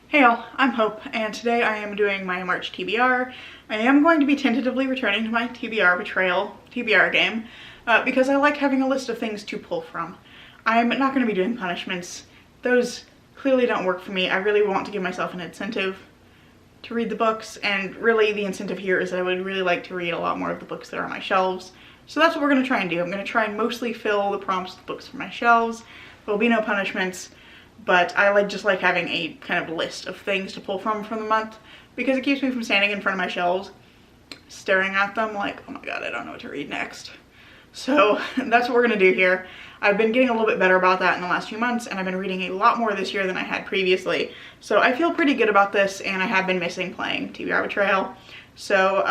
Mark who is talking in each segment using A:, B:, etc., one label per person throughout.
A: Hey y'all, I'm Hope, and today I am doing my March TBR. I am going to be tentatively returning to my TBR Betrayal TBR game because I like having a list of things to pull from. I'm not going to be doing punishments. Those clearly don't work for me. I really want to give myself an incentive to read the books, and really the incentive here is that I would really like to read a lot more of the books that are on my shelves. So that's what we're going to try and do. I'm going to try and mostly fill the prompts with books from my shelves. There will be no punishments. But I just like having a kind of list of things to pull from the month because it keeps me from standing in front of my shelves staring at them like, oh my god, I don't know what to read next. So that's what we're gonna do here. I've been getting a little bit better about that in the last few months, and I've been reading a lot more this year than I had previously. So I feel pretty good about this, and I have been missing playing TBR Betrayal. So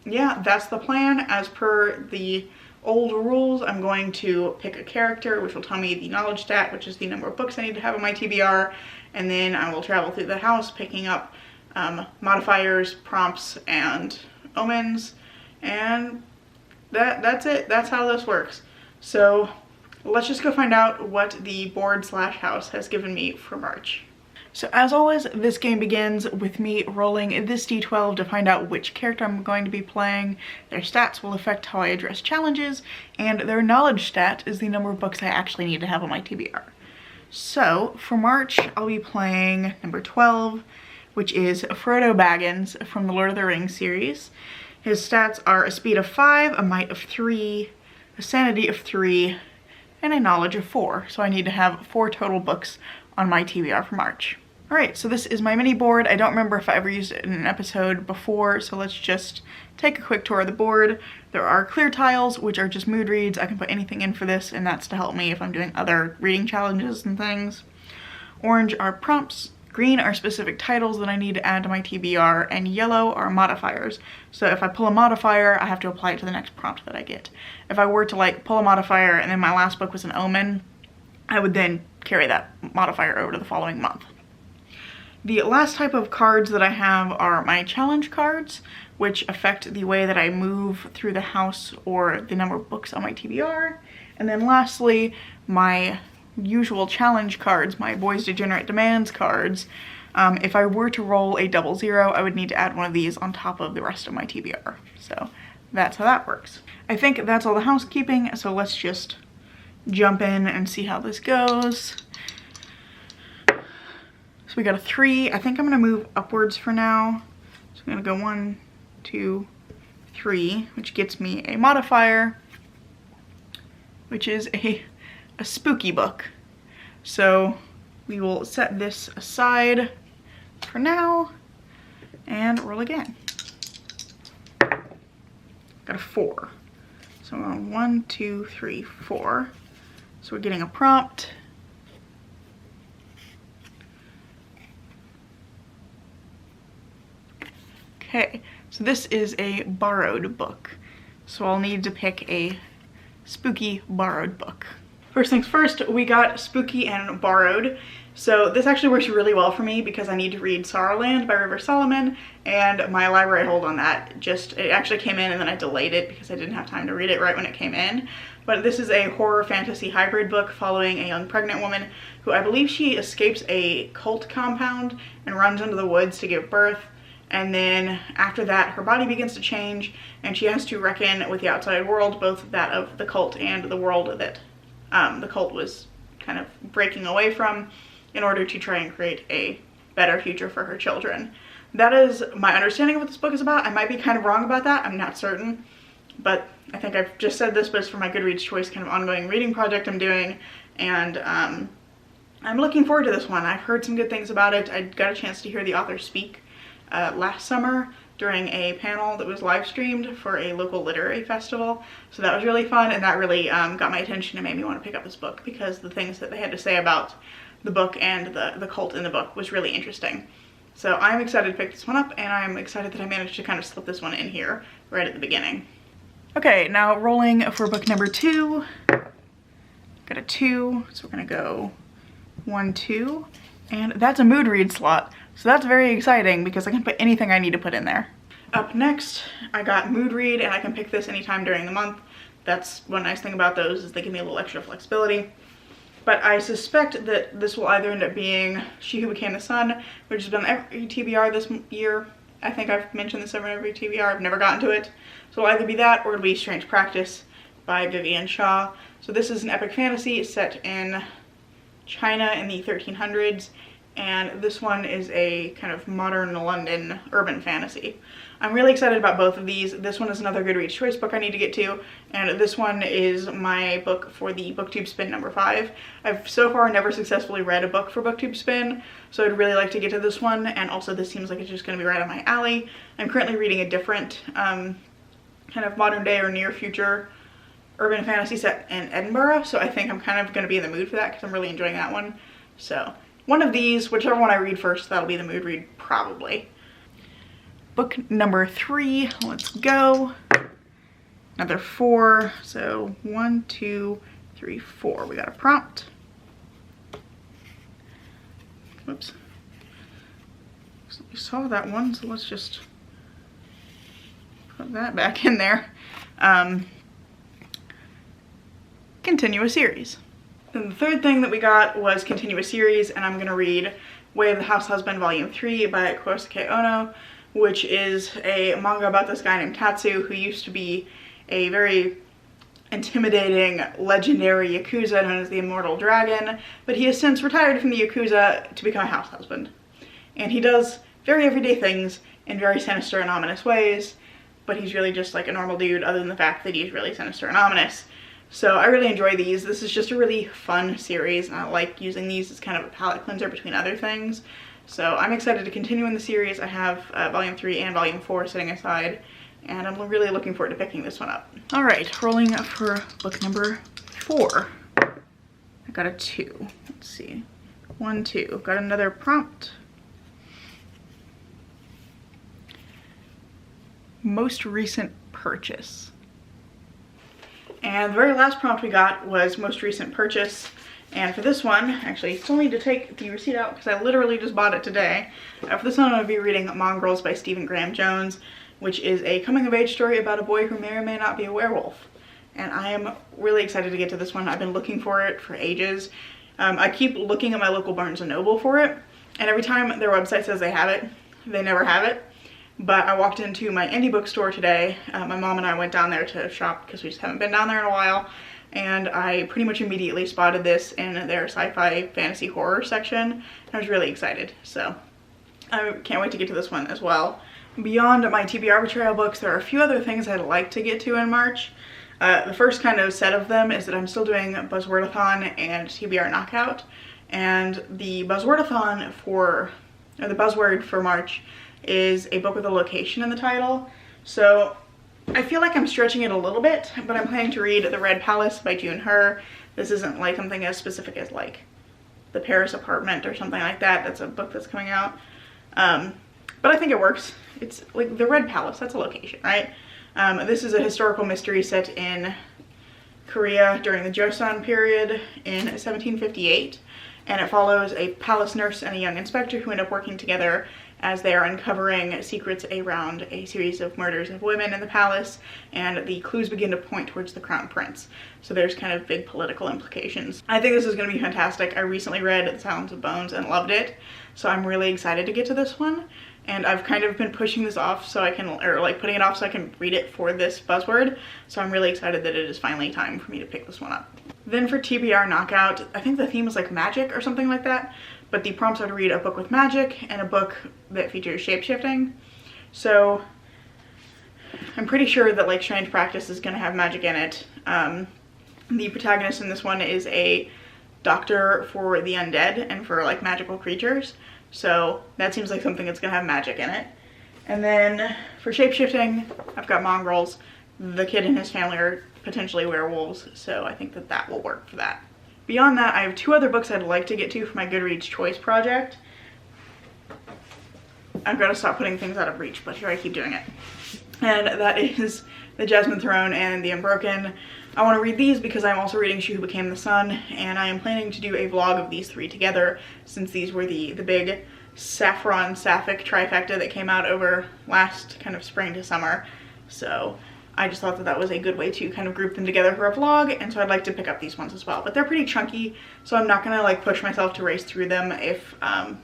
A: yeah, that's the plan. As per the old rules, I'm going to pick a character, which will tell me the knowledge stat, which is the number of books I need to have on my TBR, and then I will travel through the house picking up modifiers, prompts, and omens, and that's it. That's how this works. So let's just go find out what the board/house has given me for March. So as always, this game begins with me rolling this d12 to find out which character I'm going to be playing. Their stats will affect how I address challenges, and their knowledge stat is the number of books I actually need to have on my TBR. So for March, I'll be playing number 12, which is Frodo Baggins from the Lord of the Rings series. His stats are a speed of 5, a might of 3, a sanity of 3, and a knowledge of 4. So I need to have 4 total books on my TBR for March. Alright, so this is my mini board. I don't remember if I ever used it in an episode before, so let's just take a quick tour of the board. There are clear tiles, which are just mood reads. I can put anything in for this, and that's to help me if I'm doing other reading challenges and things. Orange are prompts. Green are specific titles that I need to add to my TBR, and yellow are modifiers. So if I pull a modifier, I have to apply it to the next prompt that I get. If I were to like pull a modifier and then my last book was an omen, I would then carry that modifier over to the following month. The last type of cards that I have are my challenge cards, which affect the way that I move through the house or the number of books on my TBR. And then lastly, my usual challenge cards, my Boys Degenerate Demands cards. If I were to roll a 00, I would need to add one of these on top of the rest of my TBR. So that's how that works. I think that's all the housekeeping, so let's just jump in and see how this goes. So we got a 3. I think I'm gonna move upwards for now. So I'm gonna go 1, 2, 3, which gets me a modifier, which is a spooky book. So we will set this aside for now and roll again. Got a 4. So I'm on 1, 2, 3, 4. So we're getting a prompt. Okay, so this is a borrowed book. So I'll need to pick a spooky borrowed book. First things first, we got spooky and borrowed. So this actually works really well for me because I need to read Sorrowland by River Solomon, and my library hold on that it actually came in and then I delayed it because I didn't have time to read it right when it came in. But this is a horror fantasy hybrid book following a young pregnant woman who, I believe she escapes a cult compound and runs into the woods to give birth. And then after that, her body begins to change and she has to reckon with the outside world, both that of the cult and the world that the cult was kind of breaking away from, in order to try and create a better future for her children. That is my understanding of what this book is about. I might be kind of wrong about that, I'm not certain, but I think I've just said this, but it's for my Goodreads Choice kind of ongoing reading project I'm doing, and I'm looking forward to this one. I've heard some good things about it. I got a chance to hear the author speak last summer during a panel that was live streamed for a local literary festival. So that was really fun, and that really got my attention and made me want to pick up this book because the things that they had to say about the book and the cult in the book was really interesting. So I'm excited to pick this one up, and I'm excited that I managed to kind of slip this one in here right at the beginning. Okay, now rolling for book number 2. Got a 2, so we're gonna go 1, 2, and that's a mood read slot. So that's very exciting because I can put anything I need to put in there. Up next, I got mood read, and I can pick this anytime during the month. That's one nice thing about those, is they give me a little extra flexibility. but I suspect that this will either end up being She Who Became the Sun, which has been every TBR this year. I think I've mentioned this over every TBR. I've never gotten to it. So it'll either be that or it'll be Strange Practice by Vivian Shaw. So this is an epic fantasy set in China in the 1300s, and this one is a kind of modern London urban fantasy. I'm really excited about both of these. This one is another Goodreads choice book I need to get to, and this one is my book for the BookTube Spin number 5. I've so far never successfully read a book for BookTube Spin, so I'd really like to get to this one, and also this seems like it's just going to be right up my alley. I'm currently reading a different kind of modern day or near future urban fantasy set in Edinburgh, so I think I'm kind of going to be in the mood for that because I'm really enjoying that one. So one of these, whichever one I read first, that'll be the mood read probably. Book number 3, let's go. Another 4, so 1, 2, 3, 4. We got a prompt. Whoops. You saw that one, so let's just put that back in there. Continue a series. And the third thing that we got was continue a series, and I'm gonna read Way of the House Husband Volume 3 by Kosuke Ono, which is a manga about this guy named Tatsu who used to be a very intimidating, legendary Yakuza known as the Immortal Dragon, but he has since retired from the Yakuza to become a house husband. And he does very everyday things in very sinister and ominous ways, but he's really just like a normal dude other than the fact that he's really sinister and ominous. So I really enjoy these. This is just a really fun series, and I like using these as kind of a palette cleanser between other things. So I'm excited to continue in the series. I have Volume 3 and Volume 4 sitting aside, and I'm really looking forward to picking this one up. All right, rolling for book number 4. I got a 2. Let's see. 1, 2. Got another prompt. Most recent purchase. And the very last prompt we got was most recent purchase. And for this one, actually, still need to take the receipt out because I literally just bought it today. For this one, I'm going to be reading Mongrels by Stephen Graham Jones, which is a coming-of-age story about a boy who may or may not be a werewolf. And I am really excited to get to this one. I've been looking for it for ages. I keep looking at my local Barnes & Noble for it, and every time their website says they have it, they never have it. But I walked into my indie bookstore today. My mom and I went down there to shop because we just haven't been down there in a while. And I pretty much immediately spotted this in their sci-fi fantasy horror section. I was really excited. So I can't wait to get to this one as well. Beyond my TBR Betrayal books, there are a few other things I'd like to get to in March. The first kind of set of them is that I'm still doing Buzzwordathon and TBR Knockout. And the Buzzwordathon or the buzzword for March is a book with a location in the title. So I feel like I'm stretching it a little bit, but I'm planning to read The Red Palace by June Her. This isn't like something as specific as like The Paris Apartment or something like that. That's a book that's coming out. But I think it works. It's like The Red Palace, that's a location, right? This is a historical mystery set in Korea during the Joseon period in 1758. And it follows a palace nurse and a young inspector who end up working together as they are uncovering secrets around a series of murders of women in the palace, and the clues begin to point towards the crown prince. So there's kind of big political implications. I think this is going to be fantastic. I recently read The Silence of Bones and loved it, so I'm really excited to get to this one. And I've kind of been pushing this off so I can, or like putting it off so I can read it for this buzzword. So I'm really excited that it is finally time for me to pick this one up. Then for TBR Knockout, I think the theme is like magic or something like that. But the prompts are to read a book with magic and a book that features shapeshifting. So I'm pretty sure that like Strange Practice is going to have magic in it. The protagonist in this one is a doctor for the undead and for like magical creatures. So that seems like something that's going to have magic in it. And then for shapeshifting, I've got Mongrels. The kid and his family are potentially werewolves, so I think that that will work for that. Beyond that, I have 2 other books I'd like to get to for my Goodreads Choice project. I've got to stop putting things out of reach, but here I keep doing it. And that is The Jasmine Throne and The Unbroken. I want to read these because I'm also reading She Who Became the Sun, and I am planning to do a vlog of these 3 together, since these were the big saffron sapphic trifecta that came out over last kind of spring to summer. So I just thought that that was a good way to kind of group them together for a vlog, and so I'd like to pick up these ones as well. But they're pretty chunky, so I'm not gonna like push myself to race through them if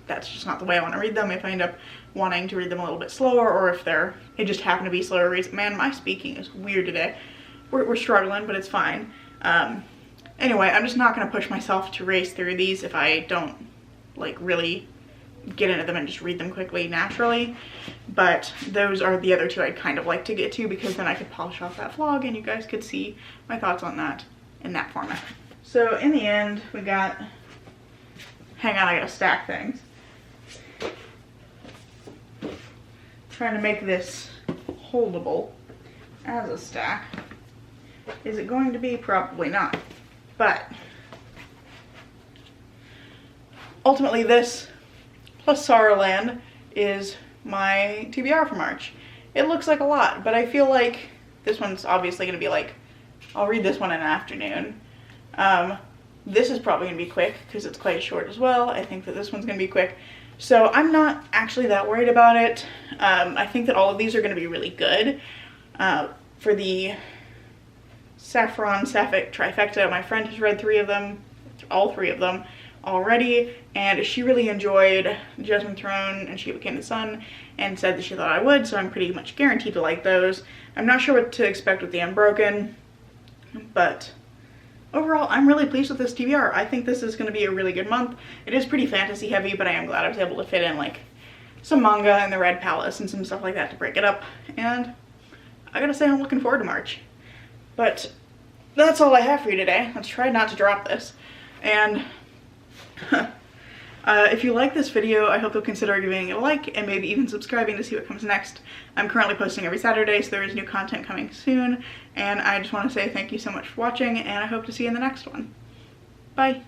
A: that's just not the way I want to read them. If I end up wanting to read them a little bit slower, or if they just happen to be slower reads. Man, my speaking is weird today. We're struggling, but it's fine. Anyway, I'm just not gonna push myself to race through these if I don't like really get into them and just read them quickly naturally. But those are the other two I'd kind of like to get to, because then I could polish off that vlog and you guys could see my thoughts on that in that format. So in the end, we got, hang on, I gotta stack things. Trying to make this holdable as a stack. Is it going to be? Probably not. But ultimately this plus Sorrowland is my TBR for March. It looks like a lot, but I feel like this one's obviously going to be like, I'll read this one in an afternoon. This is probably going to be quick because it's quite short as well. I think that this one's going to be quick. So I'm not actually that worried about it. I think that all of these are going to be really good. For the Saffron Sapphic Trifecta, my friend has read all three of them already, and she really enjoyed Jasmine Throne and She Became the Sun and said that she thought I would, so I'm pretty much guaranteed to like those. I'm not sure what to expect with the Unbroken, but overall I'm really pleased with this TBR. I think this is going to be a really good month. It is pretty fantasy heavy, but I am glad I was able to fit in like some manga and the Red Palace and some stuff like that to break it up, and I gotta say I'm looking forward to March. But that's all I have for you today. Let's try not to drop this. And if you like this video, I hope you'll consider giving it a like and maybe even subscribing to see what comes next. I'm currently posting every Saturday, so there is new content coming soon. And I just want to say thank you so much for watching, and I hope to see you in the next one. Bye.